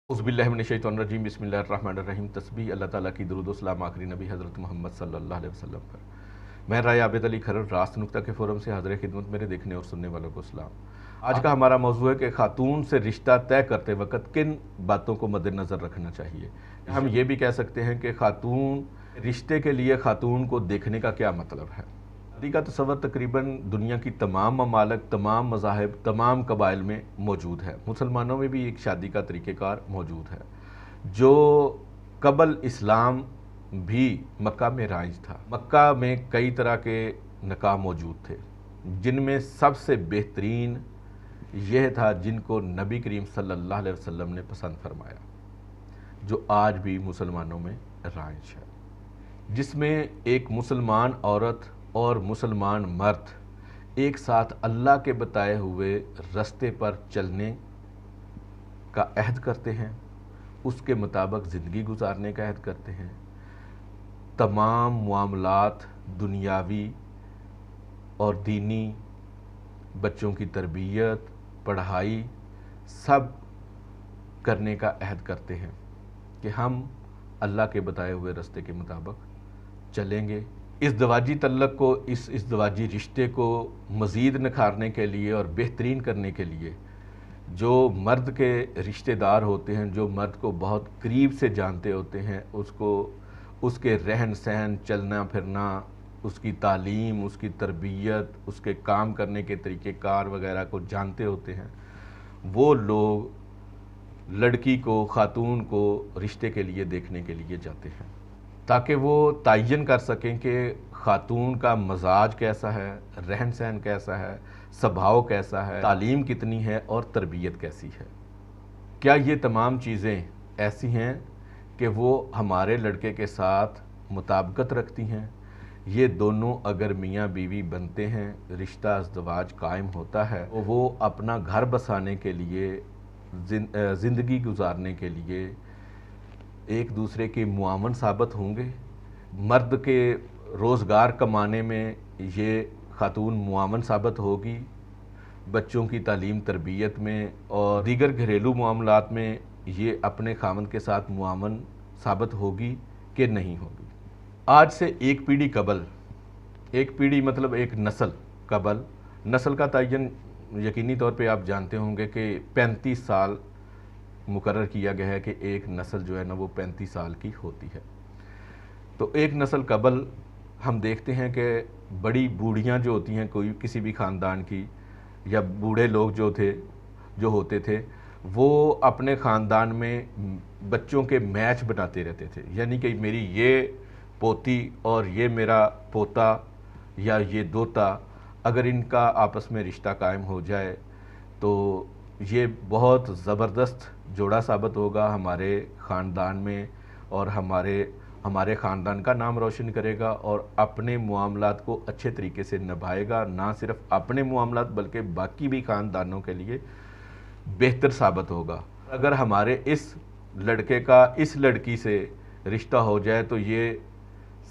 उज़्बिल्लाहिमिनश्शैतानिर्रजीम बिस्मिल्लाहिर्रहमानिर्रहीम तस्बीह अल्लाह ताला की दुरूद व सलाम आखिरी नबी हज़रत मोहम्मद सल्लल्लाहु अलैहि वसल्लम पर। मैं राय आबिद अली खरर रास्त नुक्ता के फ़ोरम से हाज़िर खिदमत मेरे देखने और सुनने वालों को सलाम। आज का हमारा मौजू है कि खातून से रिश्ता तय करते वक्त किन बातों को मद्देनज़र रखना चाहिए। हम ये भी कह सकते हैं कि खातून रिश्ते के लिए खातून को देखने का क्या मतलब है। शादी का तसव्वुर तकरीबन दुनिया की तमाम ममालिक, तमाम मज़ाहिब, तमाम कबाइल में मौजूद है। मुसलमानों में भी एक शादी का तरीक़ेकार मौजूद है जो कबल इस्लाम भी मक्का में राइज था। मक्का में कई तरह के निकाह मौजूद थे जिनमें सबसे बेहतरीन यह था जिनको नबी करीम सल्लल्लाहु अलैहि वसल्लम ने पसंद फरमाया, जो आज भी मुसलमानों में राइज है, जिसमें एक मुसलमान औरत और मुसलमान मर्द एक साथ अल्लाह के बताए हुए रास्ते पर चलने का अहद करते हैं, उसके मुताबिक ज़िंदगी गुजारने का अहद करते हैं। तमाम मामलात दुनियावी और दीनी, बच्चों की तरबियत, पढ़ाई सब करने का अहद करते हैं कि हम अल्लाह के बताए हुए रास्ते के मुताबिक चलेंगे। इस दवाजी तल्लक को, इस दवाजी रिश्ते को मज़ीद निखारने के लिए और बेहतरीन करने के लिए जो मर्द के रिश्तेदार होते हैं, जो मर्द को बहुत करीब से जानते होते हैं, उसको उसके रहन सहन, चलना फिरना, उसकी तालीम, उसकी तरबियत, उसके काम करने के तरीक़ेकार वगैरह को जानते होते हैं, वो लोग लड़की को, खातून को रिश्ते के लिए देखने के लिए जाते हैं ताकि वो तयन कर सकें कि खातून का मजाज कैसा है, रहन सहन कैसा है, स्वभाव कैसा है, तालीम कितनी है और तरबियत कैसी है। क्या ये तमाम चीज़ें ऐसी हैं कि वो हमारे लड़के के साथ मुताबिकत रखती हैं। ये दोनों अगर मियाँ बीवी बनते हैं, रिश्ता अज़दवाज कायम होता है, तो वो अपना घर बसाने के लिए, ज़िंदगी गुजारने के लिए एक दूसरे के मुआवन साबित होंगे। मर्द के रोज़गार कमाने में ये खातून मुआवन साबित होगी, बच्चों की तालीम तरबियत में और दीगर घरेलू मामलात में ये अपने खामद के साथ मुआवन साबित होगी कि नहीं होगी। आज से एक पीढ़ी कबल, एक पीढ़ी मतलब एक नस्ल कबल, नस्ल का तयन यकीनी तौर पे आप जानते होंगे कि 35 साल मुकर्रर किया गया है कि एक नस्ल जो है ना वो 35 साल की होती है। तो एक नस्ल कबल हम देखते हैं कि बड़ी बूढ़ियाँ जो होती हैं कोई किसी भी ख़ानदान की, या बूढ़े लोग जो होते थे, वो अपने ख़ानदान में बच्चों के मैच बनाते रहते थे। यानी कि मेरी ये पोती और ये मेरा पोता या ये दोता, अगर इनका आपस में रिश्ता कायम हो जाए तो ये बहुत ज़बरदस्त जोड़ा साबित होगा हमारे ख़ानदान में, और हमारे ख़ानदान का नाम रोशन करेगा और अपने मामलात को अच्छे तरीके से निभाएगा। ना सिर्फ अपने मामलात बल्कि बाकी भी ख़ानदानों के लिए बेहतर साबित होगा। अगर हमारे इस लड़के का इस लड़की से रिश्ता हो जाए तो ये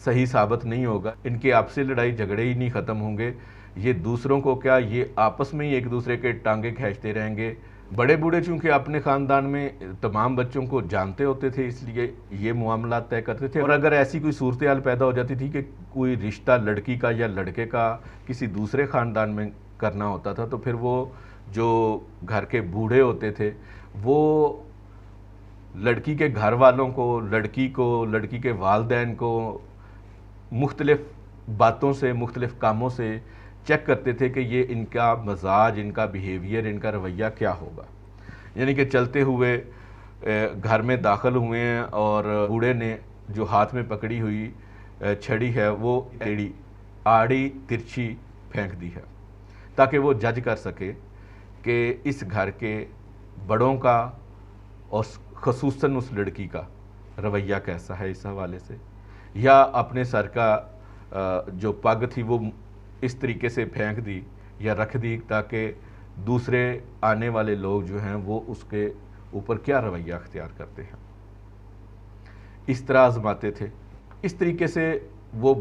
सही साबित नहीं होगा। इनके आपसी लड़ाई झगड़े ही नहीं ख़त्म होंगे। ये दूसरों को क्या, ये आपस में ही एक दूसरे के टांगे खींचते रहेंगे। बड़े बूढ़े चूँकि अपने ख़ानदान में तमाम बच्चों को जानते होते थे, इसलिए ये मामलात तय करते थे। और अगर ऐसी कोई सूरत हाल पैदा हो जाती थी कि कोई रिश्ता लड़की का या लड़के का किसी दूसरे ख़ानदान में करना होता था, तो फिर वो जो घर के बूढ़े होते थे वो लड़की के घर वालों को, लड़की के वालिदैन को मुख्तलिफ बातों से, मुख्तलिफ कामों से चेक करते थे कि ये इनका मजाज, इनका बिहेवियर, इनका रवैया क्या होगा। यानी कि चलते हुए घर में दाखिल हुए हैं और बूढ़े ने जो हाथ में पकड़ी हुई छड़ी है वो टेढ़ी, आड़ी तिरछी फेंक दी है, ताकि वो जज कर सके कि इस घर के बड़ों का और ख़ुसूसन उस लड़की का रवैया कैसा है इस हवाले से। या अपने सर का जो पग थी वो इस तरीके से फेंक दी या रख दी ताकि दूसरे आने वाले लोग जो हैं वो उसके ऊपर क्या रवैया अख्तियार करते हैं, इस तरह आजमाते थे। इस तरीके से वो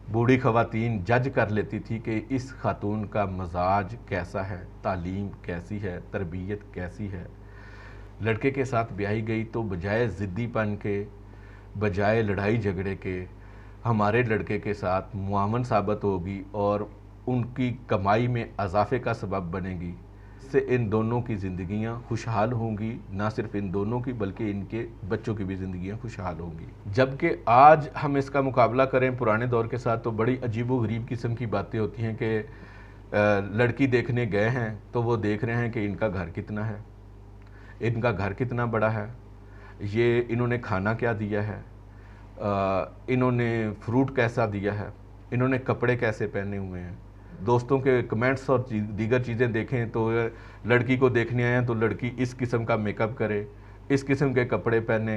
बूढ़ी ख़वातीन जज कर लेती थी कि इस खातून का मजाज कैसा है, तालीम कैसी है, तरबियत कैसी है, लड़के के साथ ब्याही गई तो बजाय ज़िद्दीपन के, बजाय लड़ाई झगड़े के, हमारे लड़के के साथ मुआवन साबित होगी और उनकी कमाई में इजाफे का सबब बनेगी। इससे इन दोनों की ज़िंदगियां खुशहाल होंगी, ना सिर्फ इन दोनों की बल्कि इनके बच्चों की भी ज़िंदगियां खुशहाल होंगी। जबकि आज हम इसका मुकाबला करें पुराने दौर के साथ तो बड़ी अजीबो-गरीब किस्म की बातें होती हैं कि लड़की देखने गए हैं तो वो देख रहे हैं कि इनका घर कितना है, इनका घर कितना बड़ा है, ये इन्होंने खाना क्या दिया है, इन्होंने फ्रूट कैसा दिया है, इन्होंने कपड़े कैसे पहने हुए हैं। दोस्तों के कमेंट्स और दीगर चीज़ें देखें तो लड़की को देखने आए हैं तो लड़की इस किस्म का मेकअप करे, इस किस्म के कपड़े पहने,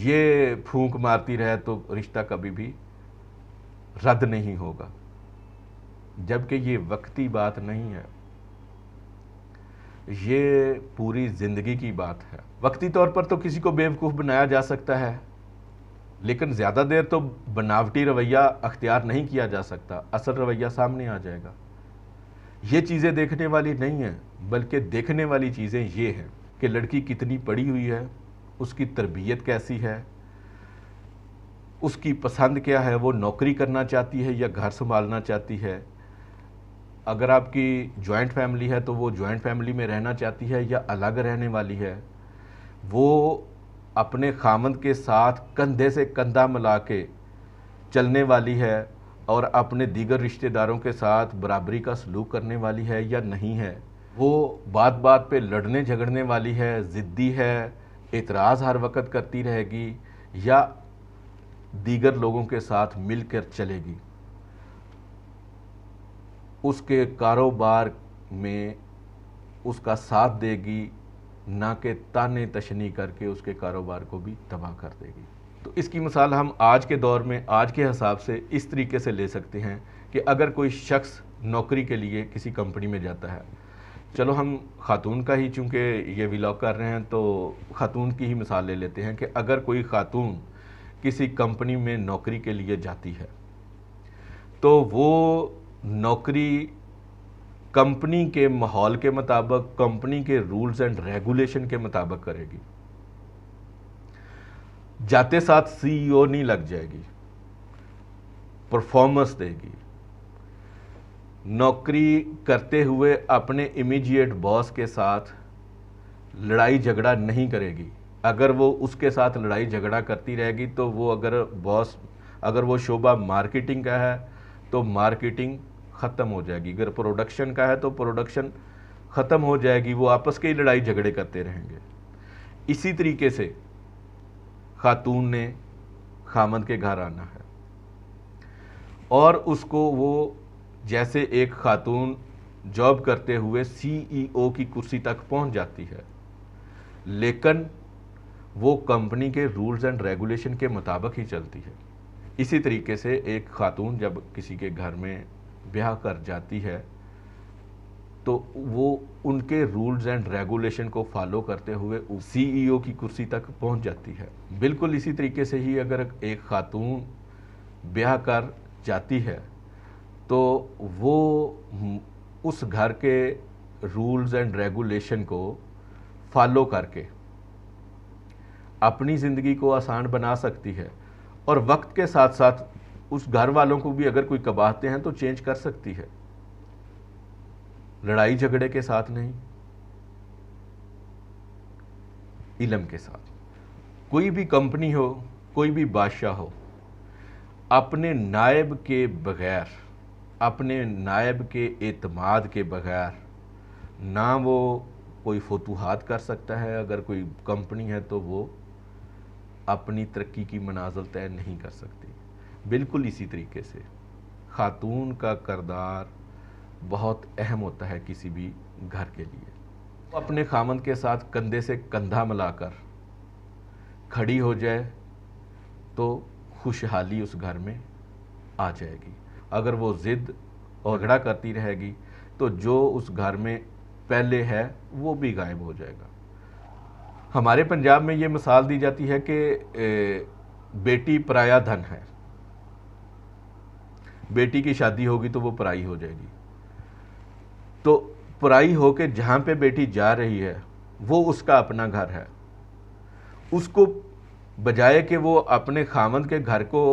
ये फूंक मारती रहे तो रिश्ता कभी भी रद्द नहीं होगा। जबकि ये वक्ती बात नहीं है, ये पूरी ज़िंदगी की बात है। वक्ती तौर पर तो किसी को बेवकूफ़ बनाया जा सकता है, लेकिन ज़्यादा देर तो बनावटी रवैया अख्तियार नहीं किया जा सकता, असल रवैया सामने आ जाएगा। ये चीज़ें देखने वाली नहीं हैं, बल्कि देखने वाली चीज़ें ये हैं कि लड़की कितनी पढ़ी हुई है, उसकी तरबियत कैसी है, उसकी पसंद क्या है, वो नौकरी करना चाहती है या घर संभालना चाहती है। अगर आपकी जॉइंट फैमिली है तो वो जॉइंट फैमिली में रहना चाहती है या अलग रहने वाली है। वो अपने खामद के साथ कंधे से कंधा मिला के चलने वाली है और अपने दीगर रिश्तेदारों के साथ बराबरी का सलूक करने वाली है या नहीं है। वो बात बात पे लड़ने झगड़ने वाली है, ज़िद्दी है, एतराज़ हर वक्त करती रहेगी या दीगर लोगों के साथ मिलकर चलेगी। उसके कारोबार में उसका साथ देगी, ना कि ताने तशनी करके उसके कारोबार को भी तबाह कर देगी। तो इसकी मिसाल हम आज के दौर में आज के हिसाब से इस तरीके से ले सकते हैं कि अगर कोई शख्स नौकरी के लिए किसी कंपनी में जाता है, चलो हम खातून का ही चूँकि ये व्लॉग कर रहे हैं तो खातून की ही मिसाल ले लेते हैं कि अगर कोई खातून किसी कंपनी में नौकरी के लिए जाती है तो वो नौकरी कंपनी के माहौल के मुताबिक, कंपनी के रूल्स एंड रेगुलेशन के मुताबिक करेगी। जाते साथ सीईओ नहीं लग जाएगी, परफॉर्मेंस देगी। नौकरी करते हुए अपने इमीडिएट बॉस के साथ लड़ाई झगड़ा नहीं करेगी। अगर वो उसके साथ लड़ाई झगड़ा करती रहेगी तो वो अगर वो शोबा मार्केटिंग का है तो मार्केटिंग ख़त्म हो जाएगी, अगर प्रोडक्शन का है तो प्रोडक्शन ख़त्म हो जाएगी। वो आपस के ही लड़ाई झगड़े करते रहेंगे। इसी तरीके से खातून ने खामद के घर आना है और उसको वो जैसे एक खातून जॉब करते हुए सीईओ की कुर्सी तक पहुंच जाती है, लेकिन वो कंपनी के रूल्स एंड रेगुलेशन के मुताबिक ही चलती है। इसी तरीके से एक खातून जब किसी के घर में ब्याह कर जाती है तो वो उनके रूल्स एंड रेगुलेशन को फॉलो करते हुए सीईओ की कुर्सी तक पहुंच जाती है। बिल्कुल इसी तरीके से ही अगर एक खातून ब्याह कर जाती है तो वो उस घर के रूल्स एंड रेगुलेशन को फॉलो करके अपनी ज़िंदगी को आसान बना सकती है और वक्त के साथ साथ उस घर वालों को भी अगर कोई कबाहते हैं तो चेंज कर सकती है, लड़ाई झगड़े के साथ नहीं, इल्म के साथ। कोई भी कंपनी हो, कोई भी बादशाह हो, अपने नायब के बगैर, अपने नायब के एतमाद के बगैर ना वो कोई फतूहात कर सकता है। अगर कोई कंपनी है तो वो अपनी तरक्की की मनाजिल तय नहीं कर सकती। बिल्कुल इसी तरीके से खातून का किरदार बहुत अहम होता है किसी भी घर के लिए। वो अपने खामद के साथ कंधे से कंधा मिलाकर खड़ी हो जाए तो खुशहाली उस घर में आ जाएगी। अगर वो ज़िद और झगड़ा करती रहेगी तो जो उस घर में पहले है वो भी गायब हो जाएगा। हमारे पंजाब में ये मिसाल दी जाती है कि बेटी पराया धन है, बेटी की शादी होगी तो वो पराई हो जाएगी। तो पराई होके जहाँ पे बेटी जा रही है وہ اس کا اپنا گھر ہے، اس کو بجائے کہ وہ اپنے خاوند کے گھر کو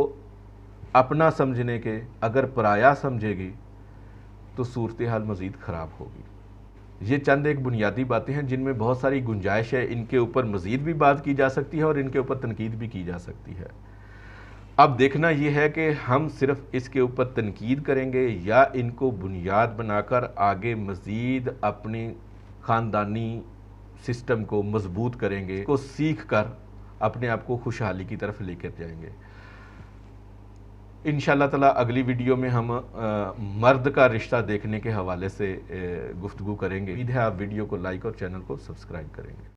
اپنا سمجھنے کے اگر پرایا سمجھے گی تو صورتحال مزید خراب ہوگی۔ یہ چند ایک بنیادی باتیں ہیں جن میں بہت ساری گنجائش ہے، ان کے اوپر مزید بھی بات کی جا سکتی ہے اور ان کے اوپر تنقید بھی کی جا سکتی ہے۔ اب دیکھنا یہ ہے کہ ہم صرف اس کے اوپر تنقید کریں گے یا ان کو بنیاد بنا کر آگے مزید اپنی خاندانی سسٹم کو مضبوط کریں گے، کو سیکھ کر اپنے آپ کو خوشحالی کی طرف لے کر جائیں گے۔ انشاءاللہ تعالی اگلی ویڈیو میں ہم مرد کا رشتہ دیکھنے کے حوالے سے گفتگو کریں گے۔ امید ہے آپ ویڈیو کو لائک اور چینل کو سبسکرائب کریں گے۔